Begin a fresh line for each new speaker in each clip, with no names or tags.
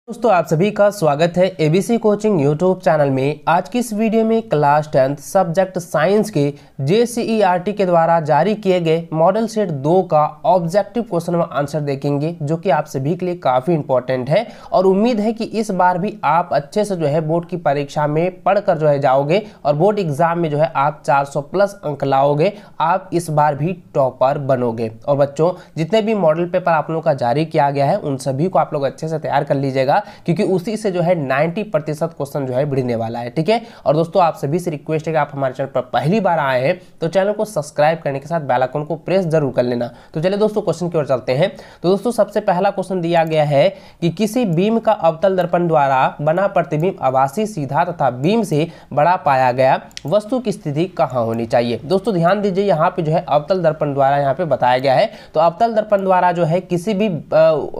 दोस्तों आप सभी का स्वागत है एबीसी कोचिंग यूट्यूब चैनल में। आज की इस वीडियो में क्लास 10th सब्जेक्ट साइंस के JCERT के द्वारा जारी किए गए मॉडल सेट 2 का ऑब्जेक्टिव क्वेश्चन में आंसर देखेंगे, जो कि आप सभी के लिए काफ़ी इंपॉर्टेंट है और उम्मीद है कि इस बार भी आप अच्छे से बोर्ड की परीक्षा में पढ़कर जाओगे और बोर्ड एग्जाम में आप 400+ अंक लाओगे। आप इस बार भी टॉपर बनोगे। और बच्चों, जितने भी मॉडल पेपर आप लोगों का जारी किया गया है उन सभी को आप लोग अच्छे से तैयार कर लीजिएगा, क्योंकि उसी से 90% क्वेश्चन भिड़ने वाला है। ठीक है। और दोस्तों आप सभी से रिक्वेस्ट है कि आप हमारे चैनल पर पहली बार आए हैं तो चैनल को सब्सक्राइब करने के साथ बेल आइकन को प्रेस जरूर कर लेना। तो चलिए दोस्तों क्वेश्चन की ओर चलते हैं। तो दोस्तों सबसे पहला क्वेश्चन दिया गया है कि किसी बीम का अवतल दर्पण द्वारा बना प्रतिबिंब आभासी, सीधा तथा बीम से बड़ा पाया गया वस्तु की स्थिति कहां होनी चाहिए। दोस्तों ध्यान दीजिए, यहाँ पे अवतल दर्पण द्वारा यहाँ पे बताया गया है। तो अवतल दर्पण द्वारा किसी भी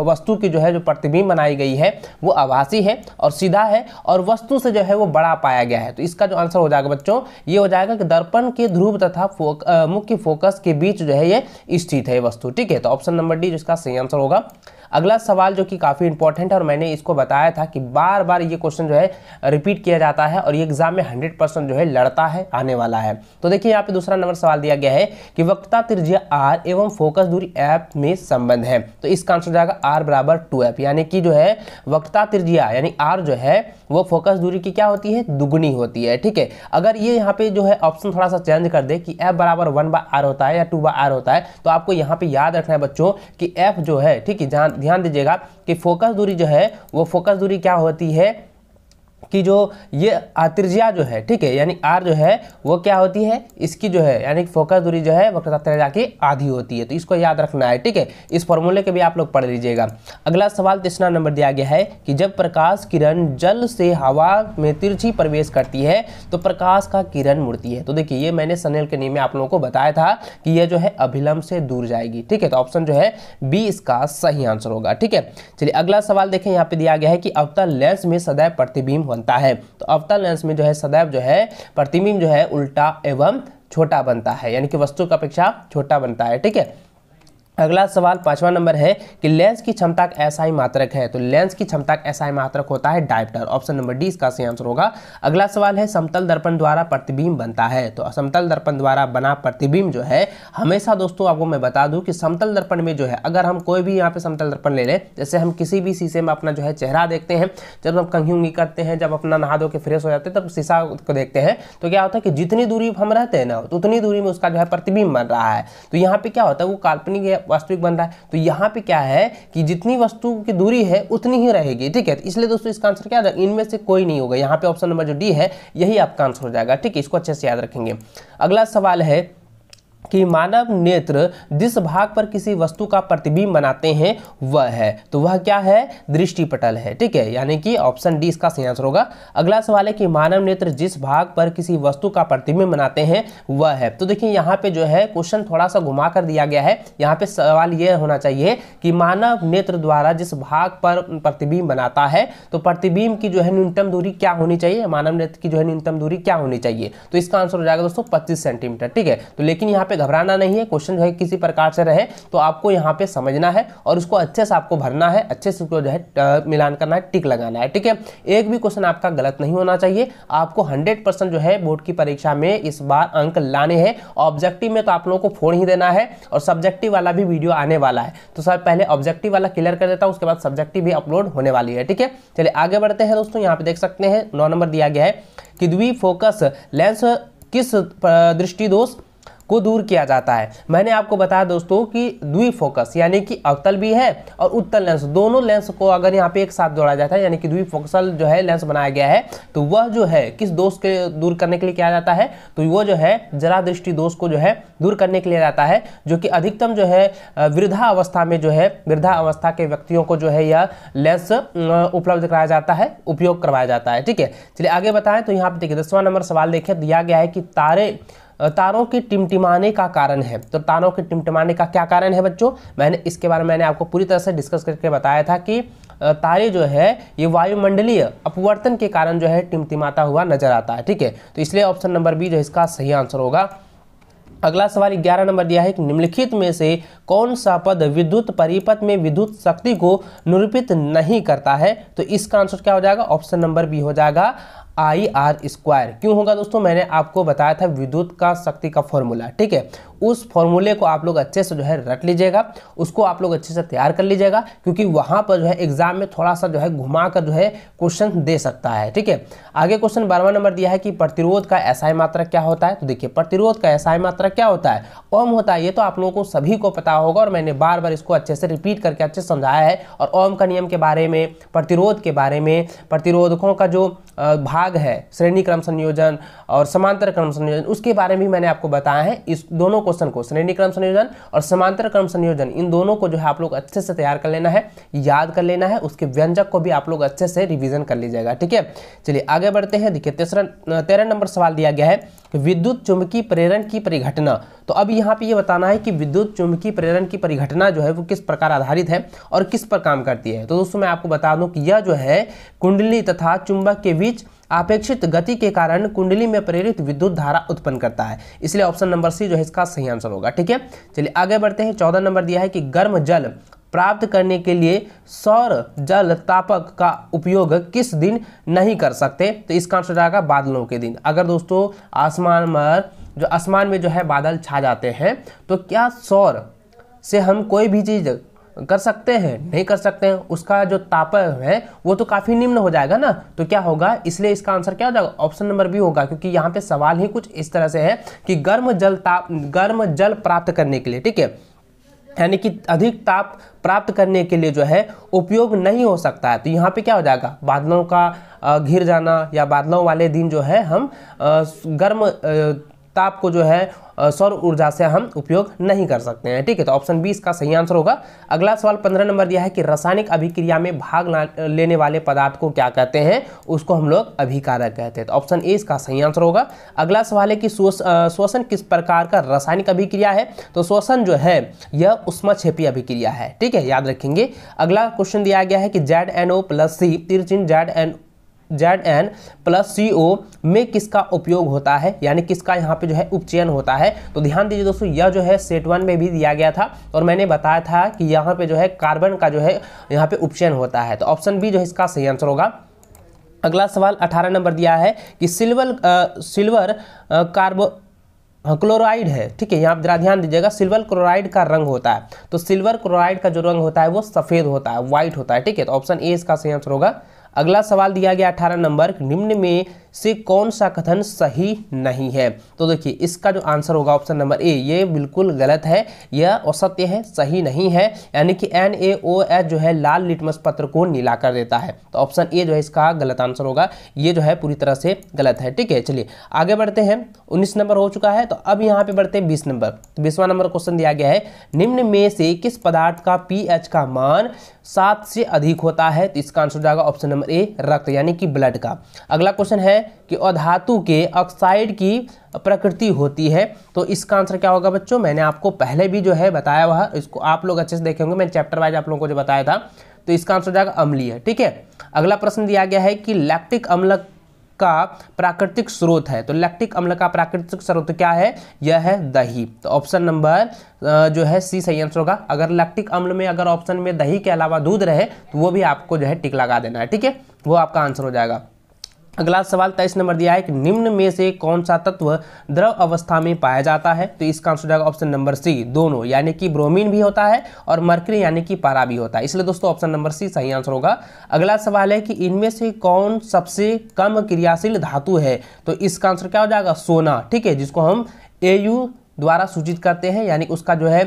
वस्तु की जो प्रतिबिंब बनाई गई है वो आभासी है और सीधा है और वस्तु से वो बड़ा पाया गया है। तो इसका जो आंसर हो जाएगा बच्चों, ये हो जाएगा कि दर्पण के ध्रुव तथा मुख्य फोकस के बीच ये स्थित है वस्तु। ठीक है। तो ऑप्शन नंबर डी जिसका सही आंसर होगा। अगला सवाल जो कि काफ़ी इंपॉर्टेंट है और मैंने इसको बताया था कि बार बार ये क्वेश्चन रिपीट किया जाता है और ये एग्जाम में 100% लड़ता है, आने वाला है। तो देखिए यहाँ पे दूसरा नंबर सवाल दिया गया है कि वक्रता त्रिज्या r एवं फोकस दूरी f में संबंध है। तो इसका आंसर हो जाएगा r बराबर 2f, यानी कि वक्रता त्रिज्या यानी r वो फोकस दूरी की क्या होती है, दुगुनी होती है। ठीक है। अगर ये यहाँ पे ऑप्शन थोड़ा सा चेंज कर दे कि f बराबर 1/r होता है या 2/r होता है, तो आपको यहाँ पे याद रखना है बच्चों कि f ठीक है, ध्यान दीजिएगा कि फोकस दूरी वो फोकस दूरी क्या होती है कि ये त्रिज्या ठीक है, यानी r वो क्या होती है, इसकी यानी फोकस दूरी वक्रता त्रिज्या की आधी होती है। तो इसको याद रखना है। ठीक है। इस फॉर्मूले के भी आप लोग पढ़ लीजिएगा। अगला सवाल तीसरा नंबर दिया गया है कि जब प्रकाश किरण जल से हवा में तिरछी प्रवेश करती है तो प्रकाश का किरण मुड़ती है। तो देखिए ये मैंने सनेल के नियम में आप लोगों को बताया था कि ये अभिलंब से दूर जाएगी। ठीक है। तो ऑप्शन बी इसका सही आंसर होगा। ठीक है। चलिए अगला सवाल देखें। यहाँ पे दिया गया है कि अवतल लेंस में सदैव प्रतिबिंब बनता है। तो अवतल लेंस में सदैव प्रतिबिंब उल्टा एवं छोटा बनता है, यानी कि वस्तु की अपेक्षा छोटा बनता है। ठीक है। अगला सवाल पांचवा नंबर है कि लेंस की क्षमता का एसआई मात्रक है। तो लेंस की क्षमता का एसआई मात्रक होता है डायप्टर। ऑप्शन नंबर डी इसका सही आंसर होगा। अगला सवाल है समतल दर्पण द्वारा प्रतिबिंब बनता है। तो समतल दर्पण द्वारा बना प्रतिबिंब हमेशा दोस्तों आपको मैं बता दूं कि समतल दर्पण में अगर हम कोई भी यहाँ पे समतल दर्पण ले लें, जैसे हम किसी भी शीशे में अपना चेहरा देखते हैं, जब हम कंघी उंगी करते हैं, जब अपना नहा धो के फ्रेश हो जाते हैं तब शीशा को देखते हैं, तो क्या होता है कि जितनी दूरी हम रहते हैं ना तो उतनी दूरी में उसका प्रतिबिंब बन रहा है। तो यहाँ पे क्या होता है, वो काल्पनिक वास्तविक बन रहा है। तो यहाँ पे क्या है कि जितनी वस्तु की दूरी है उतनी ही रहेगी। ठीक है। तो इसलिए दोस्तों इसका आंसर क्या है, इनमें से कोई नहीं होगा। यहाँ पे ऑप्शन नंबर जो डी है यही आपका आंसर हो जाएगा। ठीक है। इसको अच्छे से याद रखेंगे। अगला सवाल है कि मानव नेत्र जिस भाग पर किसी वस्तु का प्रतिबिंब बनाते हैं वह है। तो वह क्या है, दृष्टिपटल है। ठीक है। यानी कि ऑप्शन डी इसका सही आंसर होगा। अगला सवाल है कि मानव नेत्र जिस भाग पर किसी वस्तु का प्रतिबिंब बनाते हैं वह है। तो देखिए यहाँ पे क्वेश्चन थोड़ा सा घुमा कर दिया गया है। यहाँ पे सवाल यह होना चाहिए कि मानव नेत्र द्वारा जिस भाग पर प्रतिबिंब बनाता है तो प्रतिबिंब की न्यूनतम दूरी क्या होनी चाहिए, मानव नेत्र की न्यूनतम दूरी क्या होनी चाहिए। तो इसका आंसर हो जाएगा दोस्तों 25 सेंटीमीटर। ठीक है। तो लेकिन यहाँ पे घबराना नहीं है, क्वेश्चन किसी प्रकार से रहे तो आपको यहाँ पे समझना है और उसको अच्छे से आपको भरना है, अच्छे से उसको मिलान करना है, टिक लगाना है। ठीक है। एक भी क्वेश्चन आपका गलत नहीं होना चाहिए। आपको 100% बोर्ड की परीक्षा में इस बार अंक लाने हैं। ऑब्जेक्टिव में तो आप लोगों को फोड़ ही देना है और सब्जेक्टिव वाला भी वीडियो आने वाला है। तो सर पहले ऑब्जेक्टिव वाला क्लियर कर देता हूं, उसके बाद सब्जेक्टिव भी अपलोड होने वाली है। ठीक है। चलिए आगे बढ़ते हैं दोस्तों। यहाँ पे देख सकते हैं 9 नंबर दिया गया है कि द्विफोकस लेंस किस दृष्टि दोष को दूर किया जाता है। मैंने आपको बताया दोस्तों कि द्विफोकस यानी कि अवतल भी है और उत्तल लेंस, दोनों लेंस को अगर यहाँ पे एक साथ जोड़ा जाता है यानी कि द्विफोकसल लेंस बनाया गया है, तो वह किस दोष के दूर करने के लिए किया जाता है, तो वो जरा दृष्टि दोष को दूर करने के लिए जाता है, जो कि अधिकतम वृद्धा अवस्था में वृद्धा अवस्था के व्यक्तियों को यह लेंस उपलब्ध कराया जाता है, उपयोग करवाया जाता है। ठीक है। चलिए आगे बताएं। तो यहाँ पे देखिए 10वां नंबर सवाल देखिए, दिया गया है कि तारों के टिमटिमाने का कारण है। तो तारों के टिमटिमाने का क्या कारण है बच्चों, मैंने इसके बारे में मैंने आपको पूरी तरह से डिस्कस करके बताया था कि तारे ये वायुमंडलीय अपवर्तन के कारण टिमटिमाता हुआ नजर आता है। ठीक है। तो इसलिए ऑप्शन नंबर बी इसका सही आंसर होगा। अगला सवाल 11 नंबर दिया है कि निम्नलिखित में से कौन सा पद विद्युत परिपथ में विद्युत शक्ति को निरूपित नहीं करता है? तो इसका आंसर क्या हो जाएगा? ऑप्शन नंबर बी हो जाएगा IR²। क्यों होगा दोस्तों? मैंने आपको बताया था विद्युत का शक्ति का फॉर्मूला, ठीक है। उस फॉर्मूले को आप लोग अच्छे से जो है रट लीजिएगा, उसको आप लोग अच्छे से तैयार कर लीजिएगा, क्योंकि वहां पर जो है एग्जाम में थोड़ा सा जो है घुमा कर जो है क्वेश्चन दे सकता है, ठीक है। आगे क्वेश्चन 12वां नंबर दिया है कि प्रतिरोध का SI मात्रक क्या होता है? तो देखिए प्रतिरोध का SI मात्रक क्या होता है? ओम होता है। ये तो आप लोगों को सभी को पता होगा और मैंने बार बार इसको अच्छे से रिपीट करके अच्छे से समझाया है। और ओम का नियम के बारे में, प्रतिरोध के बारे में, प्रतिरोधकों का जो भाग है, श्रेणी क्रम संयोजन और समांतर क्रम संयोजन, उसके बारे में मैंने आपको बताया है। इस दोनों क्वेश्चन को, श्रेणी क्रम संयोजन और समांतर क्रम संयोजन, इन दोनों को जो है आप लोग अच्छे से तैयार कर लेना है, याद कर लेना है। उसके व्यंजक को भी आप लोग अच्छे से रिवीजन कर लीजिएगा, ठीक है। चलिए आगे बढ़ते हैं। देखिए 13 नंबर सवाल दिया गया है कि विद्युत चुंबकीय प्रेरण की परिघटना। तो अब यहाँ पे ये बताना है कि विद्युत चुंबकीय प्रेरण की परिघटना जो है वो किस प्रकार आधारित है और किस पर काम करती है। तो दोस्तों मैं आपको बता दूं कि यह जो है कुंडली तथा चुंबक के बीच अपेक्षित गति के कारण कुंडली में प्रेरित विद्युत धारा उत्पन्न करता है। इसलिए ऑप्शन नंबर सी जो है इसका सही आंसर होगा, ठीक है। चलिए आगे बढ़ते हैं। 14 नंबर दिया है कि गर्म जल प्राप्त करने के लिए सौर जल तापक का उपयोग किस दिन नहीं कर सकते? तो इसका आंसर जाएगा बादलों के दिन। अगर दोस्तों आसमान में जो है बादल छा जाते हैं, तो क्या सौर से हम कोई भी चीज कर सकते हैं? नहीं कर सकते हैं। उसका जो तापक है वो तो काफी निम्न हो जाएगा ना, तो क्या होगा? इसलिए इसका आंसर क्या हो जाएगा? ऑप्शन नंबर बी होगा, क्योंकि यहाँ पे सवाल ही कुछ इस तरह से है कि गर्म जल प्राप्त करने के लिए, ठीक है, यानी कि अधिक ताप प्राप्त करने के लिए जो है उपयोग नहीं हो सकता है। तो यहाँ पे क्या हो जाएगा? बादलों का घिर जाना या बादलों वाले दिन जो है हम गर्म ताप को जो है सौर ऊर्जा से हम उपयोग नहीं कर सकते हैं, ठीक है। तो ऑप्शन बी इसका सही आंसर होगा। अगला सवाल 15 नंबर दिया है कि रासायनिक अभिक्रिया में भाग लेने वाले पदार्थ को क्या कहते हैं? उसको हम लोग अभिकारक कहते हैं। तो ऑप्शन ए इसका सही आंसर होगा। अगला सवाल है कि श्वसन किस प्रकार का रासायनिक अभिक्रिया है? तो श्वसन जो है यह ऊष्माक्षेपी अभिक्रिया है, ठीक है, याद रखेंगे। अगला क्वेश्चन दिया गया है कि ZnO+C तिरचिन Zn+CO में किसका उपयोग होता है, यानी किसका यहाँ पे जो है उपचयन होता है? तो ध्यान दीजिए दोस्तों, यह जो है सेट 1 में भी दिया गया था और मैंने बताया था कि यहाँ पे जो है कार्बन का जो है यहाँ पे उपचयन होता है। तो ऑप्शन बी जो है इसका सही आंसर होगा। अगला सवाल 18 नंबर दिया है कि सिल्वर क्लोराइड है, ठीक है। यहाँ आप जरा ध्यान दीजिएगा, सिल्वर क्लोराइड का रंग होता है। तो सिल्वर क्लोराइड का जो रंग होता है वो सफेद होता है, व्हाइट होता है, ठीक है। तो ऑप्शन ए इसका सही आंसर होगा। अगला सवाल दिया गया 18 नंबर, निम्न में से कौन सा कथन सही नहीं है? तो देखिए इसका जो आंसर होगा ऑप्शन नंबर ए, ये बिल्कुल गलत है, यह असत्य है, सही नहीं है। यानी कि NaOH जो है लाल लिटमस पत्र को नीला कर देता है। तो ऑप्शन ए जो है इसका गलत आंसर होगा, ये जो है पूरी तरह से गलत है, ठीक है। चलिए आगे बढ़ते हैं। 19 नंबर हो चुका है, तो अब यहाँ पे बढ़ते हैं 20 नंबर। 20वां नंबर क्वेश्चन दिया गया है, निम्न में से किस पदार्थ का pH का मान 7 से अधिक होता है? तो इसका आंसर जाएगा ऑप्शन नंबर ए, रक्त यानी कि ब्लड का। अगला क्वेश्चन है कि अधातु के ऑक्साइड की प्रकृति होती है। तो इसका आंसर क्या होगा बच्चों? मैंने आपको पहले भी जो है बताया हुआ, इसको आप लोग अच्छे से देखे होंगे, मैंने चैप्टर वाइज आप लोगों को जो बताया था। तो इसका आंसर जाएगा अम्लीय, ठीक है। अगला प्रश्न दिया गया है कि लैक्टिक अम्ल का प्राकृतिक स्रोत है। तो लैक्टिक अम्ल का प्राकृतिक स्रोत क्या है? यह है दही। तो ऑप्शन नंबर जो है सी सही आंसर होगा। अगर लैक्टिक अम्ल में अगर ऑप्शन में दही के अलावा दूध रहे तो वो भी आपको जो है टिक लगा देना है, ठीक है, वो आपका आंसर हो जाएगा। अगला सवाल 23 नंबर दिया है कि निम्न में से कौन सा तत्व द्रव अवस्था में पाया जाता है? तो इसका आंसर हो जाएगा ऑप्शन नंबर सी, दोनों, यानी कि ब्रोमीन भी होता है और मरकरी यानी कि पारा भी होता है। इसलिए दोस्तों ऑप्शन नंबर सी सही आंसर होगा। अगला सवाल है कि इनमें से कौन सबसे कम क्रियाशील धातु है? तो इसका आंसर क्या हो जाएगा? सोना, ठीक है, जिसको हम Au द्वारा सूचित करते हैं, यानी उसका जो है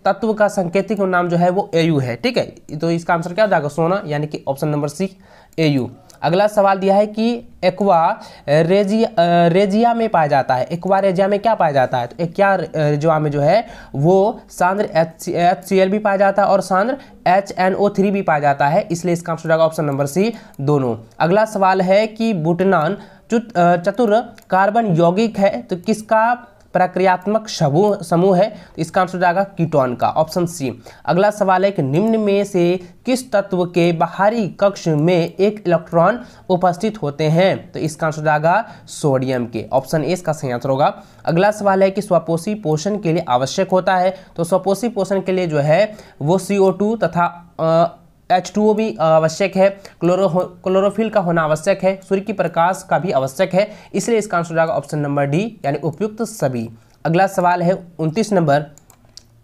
तत्व का सांकेतिक नाम जो है वो Au है, ठीक है। तो इसका आंसर क्या हो जाएगा? सोना, यानी कि ऑप्शन नंबर सी Au। अगला सवाल दिया है कि एक्वा रेजिया में पाया जाता है। एक्वा रेजिया में क्या पाया जाता है? तो एक्वा रेजिया में जो है वो सांद्र HCl भी पाया जाता है और सांद्र HNO3 भी पाया जाता है। इसलिए इसका आंसर हो जाएगा ऑप्शन नंबर सी, दोनों। अगला सवाल है कि बुटनान चतुर कार्बन यौगिक है, तो किसका प्रक्रियात्मक समूह है? तो इसका आंसर हो जाएगा कीटोन का, ऑप्शन सी। अगला सवाल है कि निम्न में से किस तत्व के बाहरी कक्ष में एक इलेक्ट्रॉन उपस्थित होते हैं? तो इसका आंसर हो जाएगा सोडियम के, ऑप्शन ए इसका सही आंसर होगा। अगला सवाल है कि स्वपोषी पोषण के लिए आवश्यक होता है? तो स्वपोषी पोषण के लिए जो है वो CO2 तथा H2O भी आवश्यक है, क्लोरोफिल का होना आवश्यक है, सूर्य की प्रकाश का भी आवश्यक है, इसलिए इसका आंसर हो जाएगा ऑप्शन नंबर डी यानी उपयुक्त सभी। अगला सवाल है 29 नंबर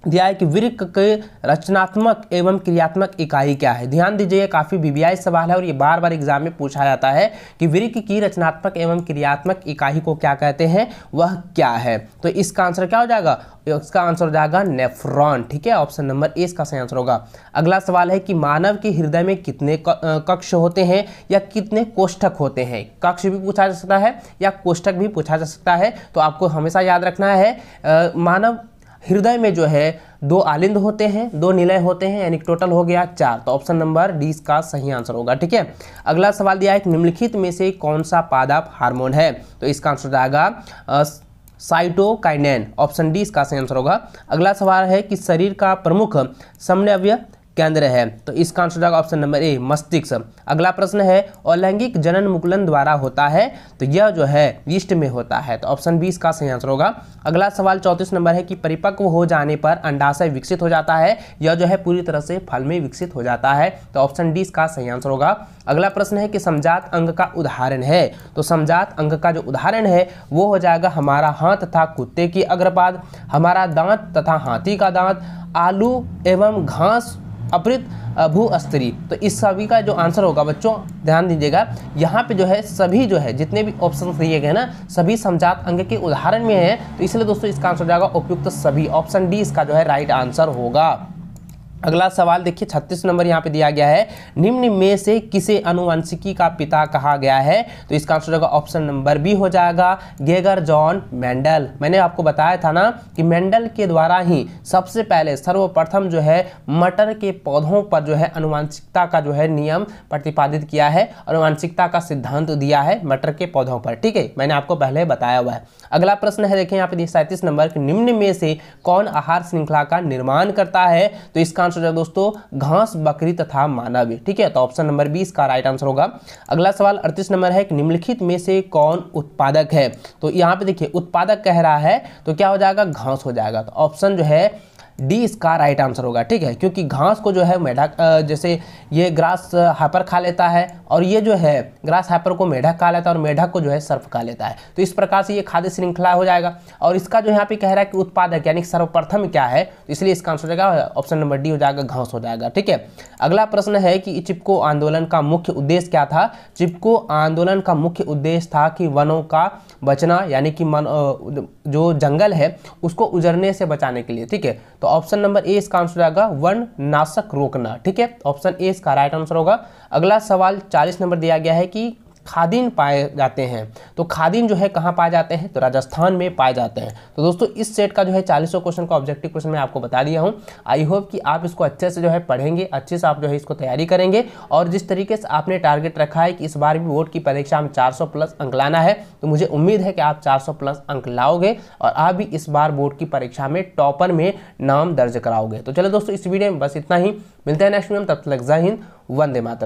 दिया है कि वृक्क के रचनात्मक एवं क्रियात्मक इकाई क्या है? ध्यान दीजिए, काफी वीवीआई सवाल है और ये बार बार एग्जाम में पूछा जाता है कि वृक्क की रचनात्मक एवं क्रियात्मक इकाई को क्या कहते हैं, वह क्या है? तो इसका आंसर क्या हो जाएगा? इसका आंसर हो जाएगा नेफ्रॉन, ठीक है, ऑप्शन नंबर ए इसका सही आंसर होगा। अगला सवाल है कि मानव के हृदय में कितने कक्ष होते हैं या कितने कोष्ठक होते हैं? कक्ष भी पूछा जा सकता है या कोष्ठक भी पूछा जा सकता है, तो आपको हमेशा याद रखना है मानव हृदय में जो है 2 आलिंद होते हैं, 2 निलय होते हैं, यानी टोटल हो गया 4, तो ऑप्शन नंबर डी इसका सही आंसर होगा, ठीक है। अगला सवाल दिया है कि निम्नलिखित में से कौन सा पादप हार्मोन है? तो इसका आंसर जाएगा साइटोकाइनेन, ऑप्शन डी इसका सही आंसर होगा। अगला सवाल है कि शरीर का प्रमुख समन्वय केंद्र है? तो इसका आंसर जाएगा ऑप्शन नंबर ए मस्तिष्क। अगला प्रश्न है अलैंगिक जनन मुकुलन द्वारा होता है? तो यह जो है यीस्ट में होता है, तो ऑप्शन बी इसका सही आंसर होगा। अगला सवाल 34 नंबर है कि परिपक्व हो जाने पर अंडाशय विकसित हो जाता है? यह जो है पूरी तरह से फल में विकसित हो जाता है, तो ऑप्शन डी इसका सही आंसर होगा। अगला प्रश्न है कि समजात अंग का उदाहरण है? तो समजात अंग का जो उदाहरण है वो हो जाएगा हमारा हाथ तथा कुत्ते की अग्रपाद, हमारा दांत तथा हाथी का दांत, आलू एवं घास अपृत भूस्तरी। तो इस सभी का जो आंसर होगा बच्चों ध्यान दीजिएगा, यहाँ पे जो है सभी जो है जितने भी ऑप्शन दिए गए ना सभी समजात अंग के उदाहरण में है, तो इसलिए दोस्तों इसका आंसर हो जाएगा उपयुक्त सभी, ऑप्शन डी इसका जो है राइट आंसर होगा। अगला सवाल देखिए 36 नंबर यहाँ पे दिया गया है, निम्न में से किसे आनुवंशिकी का पिता कहा गया है? तो इसका आंसर होगा ऑप्शन नंबर बी हो जाएगा गेगर जॉन मेंडल। मैंने आपको बताया था ना कि मेंडल के द्वारा ही सबसे पहले सर्वप्रथम जो है मटर के पौधों पर जो है आनुवंशिकता का जो है नियम प्रतिपादित किया है, आनुवंशिकता का सिद्धांत दिया है मटर के पौधों पर, ठीक है, मैंने आपको पहले बताया हुआ है। अगला प्रश्न है देखिए यहाँ पे 37 नंबर, निम्न में से कौन आहार श्रृंखला का निर्माण करता है? तो इसका आंसर है दोस्तों घास, बकरी तथा मानव, ठीक है, तो ऑप्शन नंबर 20 का राइट आंसर होगा। अगला सवाल 38 नंबर है कि निम्नलिखित में से कौन उत्पादक है? तो यहाँ पे देखिए उत्पादक कह रहा है तो क्या हो जाएगा? घास हो जाएगा, तो ऑप्शन जो है डी इसका राइट आंसर होगा, ठीक है, क्योंकि घास को जो है मेढक जैसे ये ग्रास हैपर खा लेता है और ये जो है ग्रास हैपर को मेढक खा लेता है और मेढक को जो है सर्प खा लेता है, तो इस प्रकार से ये खाद्य श्रृंखला हो जाएगा। और इसका जो यहाँ पे कह रहा है कि उत्पादक यानी सर्वप्रथम क्या है, तो इसलिए इसका आंसर हो जाएगा ऑप्शन नंबर डी हो जाएगा घास हो जाएगा, ठीक है। अगला प्रश्न है कि चिपको आंदोलन का मुख्य उद्देश्य क्या था? चिपको आंदोलन का मुख्य उद्देश्य था कि वनों का बचना यानी कि जो जंगल है उसको उजड़ने से बचाने के लिए, ठीक है, तो ऑप्शन नंबर ए इसका आंसर आएगा वन नाशक रोकना, ठीक है, ऑप्शन ए इसका राइट आंसर होगा। अगला सवाल 40 नंबर दिया गया है कि खादीन पाए जाते हैं, तो खादीन जो है कहाँ पाए जाते हैं? तो राजस्थान में पाए जाते हैं। तो दोस्तों इस सेट का जो है 40 क्वेश्चन का ऑब्जेक्टिव क्वेश्चन मैं आपको बता दिया हूँ। आई होप कि आप इसको अच्छे से जो है पढ़ेंगे, अच्छे से आप जो है इसको तैयारी करेंगे और जिस तरीके से आपने टारगेट रखा है कि इस बार भी बोर्ड की परीक्षा में 400 प्लस अंक लाना है, तो मुझे उम्मीद है कि आप 400 प्लस अंक लाओगे और आप भी इस बार बोर्ड की परीक्षा में टॉपर में नाम दर्ज कराओगे। तो चलो दोस्तों इस वीडियो में बस इतना ही, मिलते हैं नेक्स्ट वीडियो में, तब तक जय हिंद, वंदे मातरम।